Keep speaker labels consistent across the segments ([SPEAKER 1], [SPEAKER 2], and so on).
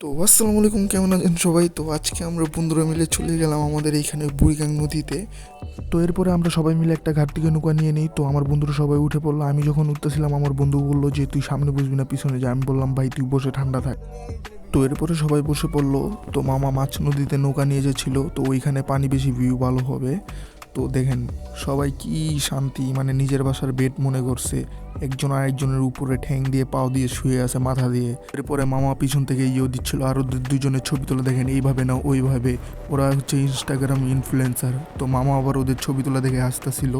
[SPEAKER 1] তো আসসালামু আলাইকুম, কেমন আছেন সবাই? তো আজকে আমরা বন্ধুরা মিলে চলে গেলাম আমাদের এইখানে বুড়িগাং নদীতে। তো এরপরে আমরা সবাই মিলে একটা ঘাট থেকে নৌকা নিয়ে নিই। তো আমার বন্ধুরা সবাই উঠে পড়লো। আমি যখন উঠতেছিলাম আমার বন্ধু বললো যে তুই সামনে বসবি না পিছনে যা। আমি বললাম ভাই তুই বসে ঠান্ডা থাক। তো এরপরে সবাই বসে পড়লো। তো মামা মাছ নদীতে নৌকা নিয়ে যাচ্ছিলো, তো ওইখানে পানি বেশি, ভিউ ভালো হবে। তো দেখেন সবাই কি শান্তি, মানে নিজের বাসার বেড মনে করছে। একজন আরেকজনের উপরে ঠ্যাং দিয়ে পাও দিয়ে শুয়ে আছে মাথা দিয়ে। এরপরে মামা পিছন থেকে দিচ্ছিল আর ওদের দুজনের ছবি তোলা, দেখেন এইভাবে না ওইভাবে। ওরা হচ্ছে ইনস্টাগ্রাম ইনফ্লুয়েন্সার। তো মামা আবার ওদের ছবি তোলা দেখে হাসতেছিল।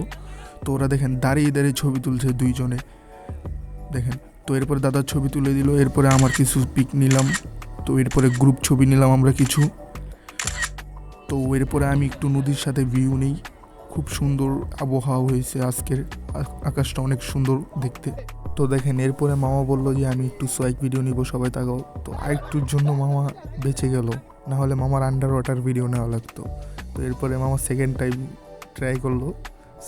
[SPEAKER 1] তো ওরা দেখেন দাঁড়িয়ে দাঁড়িয়ে ছবি তুলছে দুইজনে, দেখেন। তো এরপরে দাদার ছবি তুলে দিল, এরপরে আমার কিছু পিক নিলাম। তো এরপরে গ্রুপ ছবি নিলাম আমরা কিছু। তো এরপরে আমি একটু নদীর সাথে ভিউ নিই। খুব সুন্দর আবহাওয়া হয়েছে আজকের, আকাশটা অনেক সুন্দর দেখতে। তো দেখেন এরপরে মামা বললো যে আমি একটু সোয়াইক ভিডিও নিব, সবাই তাকাও। তো আরেকটুর জন্য মামা বেঁচে গেল, না হলে মামার আন্ডার ওয়াটার ভিডিও নেওয়া লাগতো। তো এরপরে মামা সেকেন্ড টাইম ট্রাই করলো,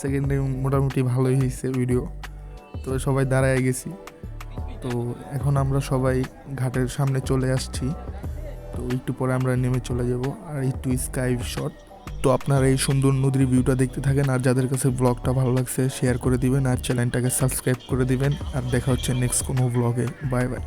[SPEAKER 1] সেকেন্ড টাইম মোটামুটি ভালোই হয়েছে ভিডিও। তো সবাই দাঁড়ায় গেছি। তো এখন আমরা সবাই ঘাটের সামনে চলে আসছি। তো একটু পরে আমরা নেমে চলে যাব, আর একটু স্কাই শট। তো আপনারা এই সুন্দর নদীর ভিউটা দেখতে থাকেন, আর যাদের কাছে ব্লগটা ভালো লাগছে শেয়ার করে দিবেন, আর চ্যানেলটাকে সাবস্ক্রাইব করে দিবেন। আর দেখা হচ্ছে নেক্সট কোনো ব্লগে। Bye bye.